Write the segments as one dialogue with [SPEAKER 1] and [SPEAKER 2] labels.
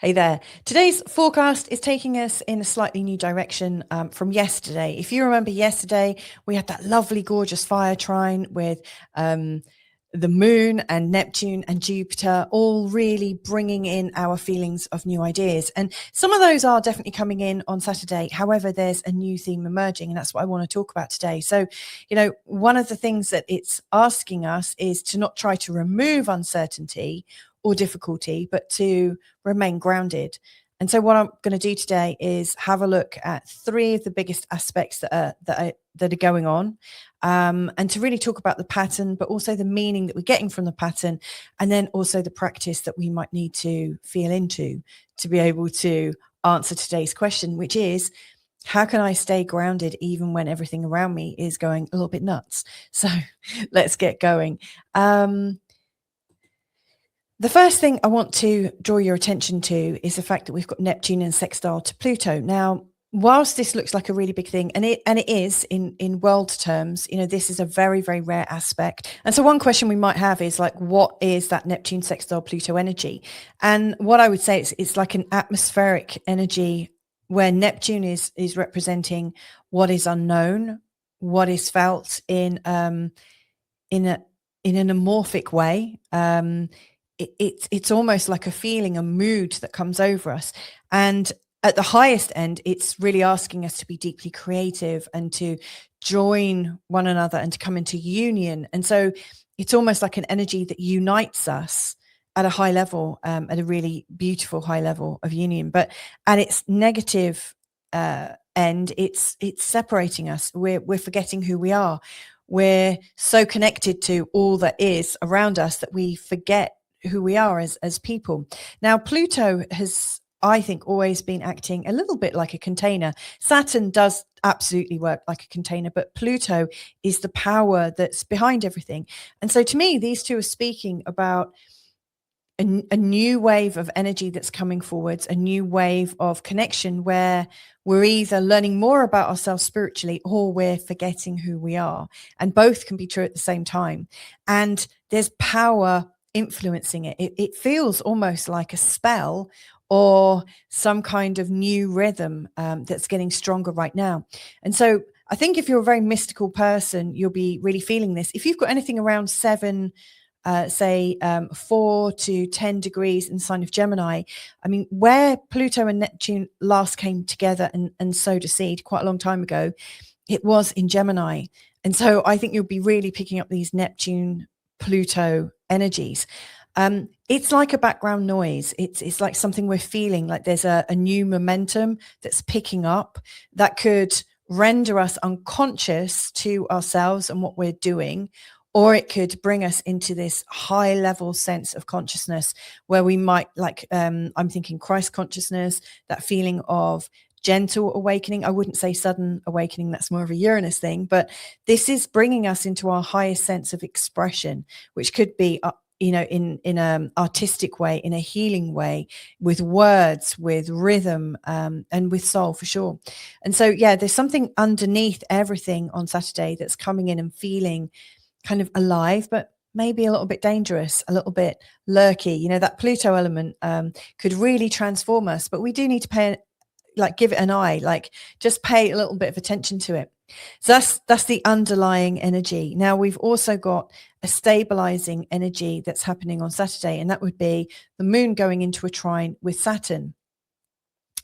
[SPEAKER 1] Hey there. Today's forecast is taking us in a slightly new direction from yesterday. If you remember yesterday, we had that lovely, gorgeous fire trine with the moon and Neptune and Jupiter all really bringing in our feelings of new ideas. And some of those are definitely coming in on Saturday. However, there's a new theme emerging, and that's what I want to talk about today. So, one of the things that it's asking us is to not try to remove uncertainty or difficulty, but to remain grounded. And so what I'm going to do today is have a look at three of the biggest aspects that are going on, and to really talk about the pattern, but also the meaning that we're getting from the pattern, and then also the practice that we might need to feel into to be able to answer today's question, which is, how can I stay grounded even when everything around me is going a little bit nuts? So let's get going. The first thing I want to draw your attention to is the fact that we've got Neptune sextile to Pluto. Now, whilst this looks like a really big thing, and it is in world terms, this is a very, very rare aspect. And so one question we might have is like, what is that Neptune sextile Pluto energy? And what I would say it's like an atmospheric energy where Neptune is representing what is unknown, what is felt in an amorphic way. It's almost like a feeling, a mood that comes over us. And at the highest end, it's really asking us to be deeply creative and to join one another and to come into union. And so it's almost like an energy that unites us at a high level, at a really beautiful high level of union. But at its negative end, it's separating us. We're forgetting who we are. We're so connected to all that is around us that we forget who we are as people. Now, Pluto has, I think, always been acting a little bit like a container. Saturn does absolutely work like a container, but Pluto is the power that's behind everything. And so to me, these two are speaking about a new wave of energy that's coming forwards, a new wave of connection where we're either learning more about ourselves spiritually or we're forgetting who we are. And both can be true at the same time. And there's power influencing it. It feels almost like a spell or some kind of new rhythm that's getting stronger right now. And so I think if you're a very mystical person, you'll be really feeling this. If you've got anything around 4 to 10 degrees in the sign of Gemini, I mean, where Pluto and Neptune last came together and sowed a seed quite a long time ago, it was in Gemini. And so I think you'll be really picking up these Neptune Pluto energies. It's like a background noise. It's like something we're feeling, like there's a new momentum that's picking up that could render us unconscious to ourselves and what we're doing, or it could bring us into this high level sense of consciousness where we might I'm thinking Christ consciousness, that feeling of gentle awakening. I wouldn't say sudden awakening. That's more of a Uranus thing, but this is bringing us into our highest sense of expression, which could be, in an artistic way, in a healing way, with words, with rhythm, and with soul for sure. And so, yeah, there's something underneath everything on Saturday that's coming in and feeling kind of alive, but maybe a little bit dangerous, a little bit lurky. That Pluto element could really transform us, but we do need to give it an eye, just pay a little bit of attention to it. So that's the underlying energy. Now we've also got a stabilizing energy that's happening on Saturday, and that would be the moon going into a trine with Saturn.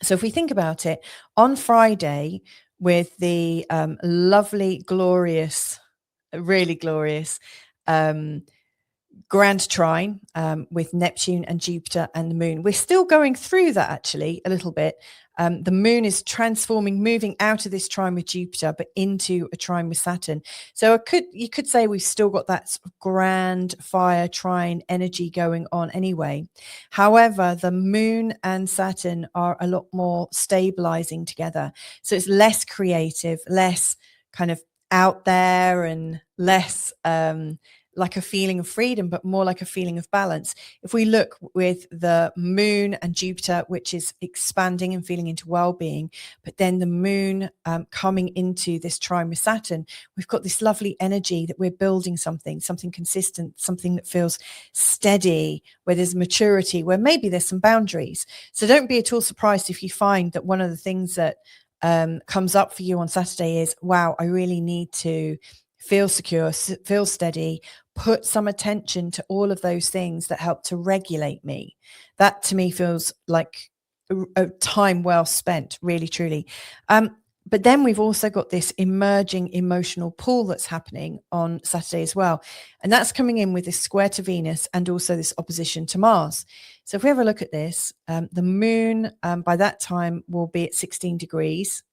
[SPEAKER 1] So if we think about it, on Friday with the lovely, glorious, really glorious grand trine with Neptune and Jupiter and the moon. We're still going through that actually a little bit. The moon is transforming, moving out of this trine with Jupiter, but into a trine with Saturn. So you could say we've still got that sort of grand fire trine energy going on anyway. However, the moon and Saturn are a lot more stabilizing together. So it's less creative, less kind of out there, and less like a feeling of freedom, but more like a feeling of balance. If we look with the moon and Jupiter, which is expanding and feeling into well-being, but then the moon coming into this trine with Saturn, we've got this lovely energy that we're building something consistent, something that feels steady, where there's maturity, where maybe there's some boundaries. So don't be at all surprised if you find that one of the things that comes up for you on Saturday is, wow, I really need to feel secure, feel steady, put some attention to all of those things that help to regulate me. That to me feels like a time well spent, really, truly. But then we've also got this emerging emotional pull that's happening on Saturday as well. And that's coming in with this square to Venus and also this opposition to Mars. So if we have a look at this, the moon by that time will be at 16 degrees.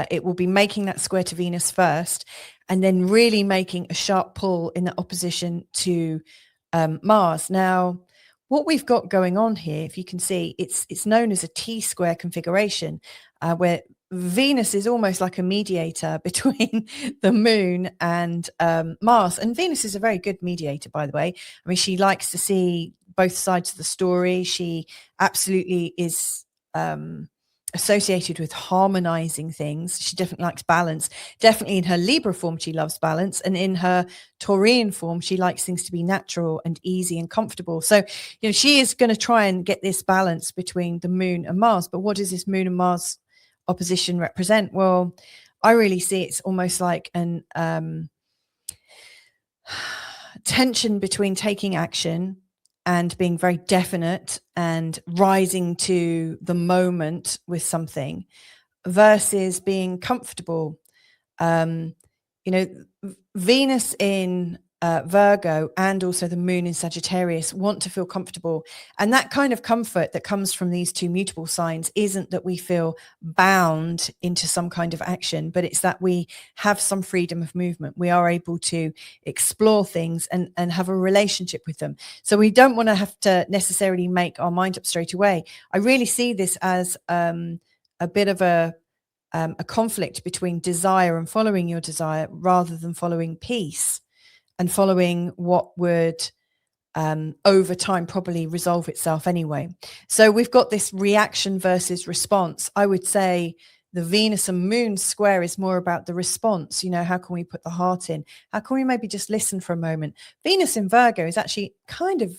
[SPEAKER 1] It will be making that square to Venus first, and then really making a sharp pull in the opposition to Mars. Now, what we've got going on here, if you can see, it's known as a T-square configuration, where Venus is almost like a mediator between the moon and Mars. And Venus is a very good mediator, by the way. I mean, she likes to see both sides of the story. She absolutely is associated with harmonizing things. She definitely likes balance. Definitely in her Libra form, she loves balance. And in her Taurian form, she likes things to be natural and easy and comfortable. So, she is going to try and get this balance between the moon and Mars. But what does this moon and Mars opposition represent? Well, I really see it's almost like an tension between taking action and being very definite and rising to the moment with something versus being comfortable. Venus in Virgo and also the moon in Sagittarius want to feel comfortable. And that kind of comfort that comes from these two mutable signs isn't that we feel bound into some kind of action, but it's that we have some freedom of movement. We are able to explore things and have a relationship with them. So we don't want to have to necessarily make our mind up straight away. I really see this as a bit of a conflict between desire and following your desire rather than following peace and following what would over time probably resolve itself anyway. So we've got this reaction versus response. I would say the Venus and Moon square is more about the response. How can we put the heart in? How can we maybe just listen for a moment? Venus in Virgo is actually kind of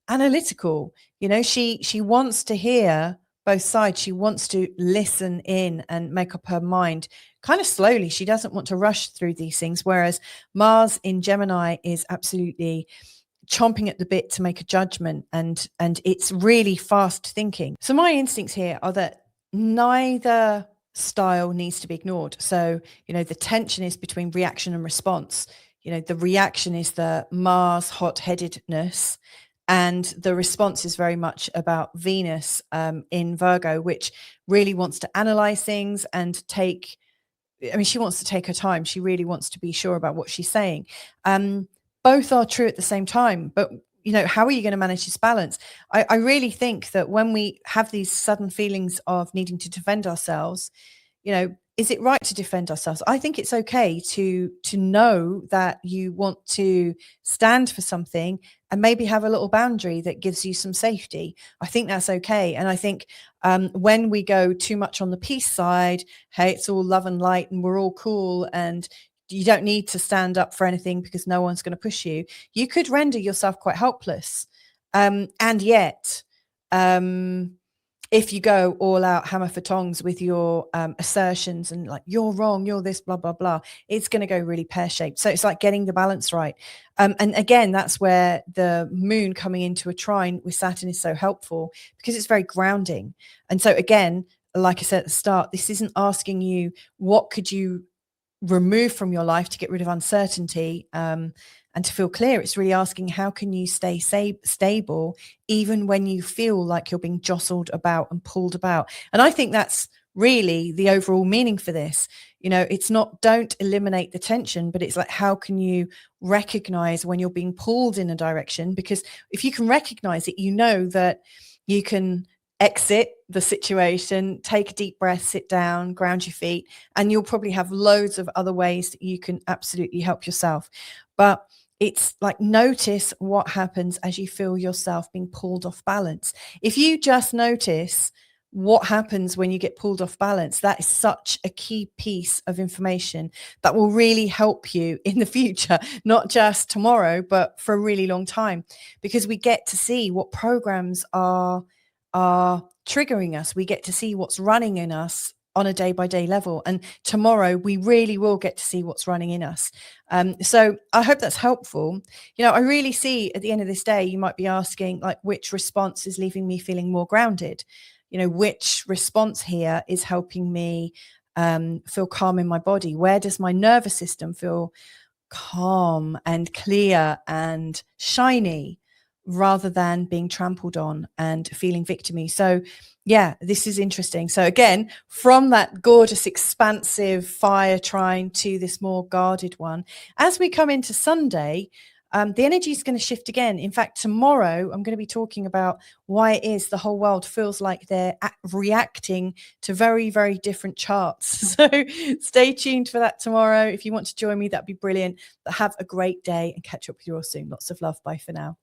[SPEAKER 1] analytical. She wants to hear both sides. She wants to listen in and make up her mind kind of slowly. She doesn't want to rush through these things, whereas Mars in Gemini is absolutely chomping at the bit to make a judgment, and it's really fast thinking. So my instincts here are that neither style needs to be ignored. So, the tension is between reaction and response. The reaction is the Mars hot-headedness, and the response is very much about Venus in Virgo, which really wants to analyze things and she wants to take her time. She really wants to be sure about what she's saying. Both are true at the same time, but how are you going to manage this balance? I really think that when we have these sudden feelings of needing to defend ourselves, is it right to defend ourselves? I think it's okay to know that you want to stand for something and maybe have a little boundary that gives you some safety. I think that's okay. And I think when we go too much on the peace side, hey, it's all love and light and we're all cool and you don't need to stand up for anything because no one's going to push you, you could render yourself quite helpless. And yet, if you go all out hammer for tongs with your assertions and like, you're wrong, you're this, blah, blah, blah, it's going to go really pear-shaped. So it's like getting the balance right. And again, that's where the moon coming into a trine with Saturn is so helpful because it's very grounding. And so again, like I said at the start, this isn't asking you what could you remove from your life to get rid of uncertainty and to feel clear. It's really asking, how can you stay stable even when you feel like you're being jostled about and pulled about? And I think that's really the overall meaning for this. It's not don't eliminate the tension, but it's like, how can you recognize when you're being pulled in a direction? Because if you can recognize it, that you can exit the situation, take a deep breath, sit down, ground your feet, and you'll probably have loads of other ways that you can absolutely help yourself. But it's like, notice what happens as you feel yourself being pulled off balance. If you just notice what happens when you get pulled off balance, that is such a key piece of information that will really help you in the future, not just tomorrow, but for a really long time, because we get to see what programs are triggering us. We get to see what's running in us on a day-by-day level, and tomorrow we really will get to see what's running in us. So I hope that's helpful. I really see at the end of this day, you might be asking, like, which response is leaving me feeling more grounded? Which response here is helping me feel calm in my body? Where does my nervous system feel calm and clear and shiny, rather than being trampled on and feeling victimy? So yeah, this is interesting. So again, from that gorgeous, expansive fire trine to this more guarded one, as we come into Sunday, the energy is going to shift again. In fact, tomorrow I'm going to be talking about why it is the whole world feels like they're reacting to very, very different charts. So stay tuned for that tomorrow. If you want to join me, that'd be brilliant. But have a great day and catch up with you all soon. Lots of love. Bye for now.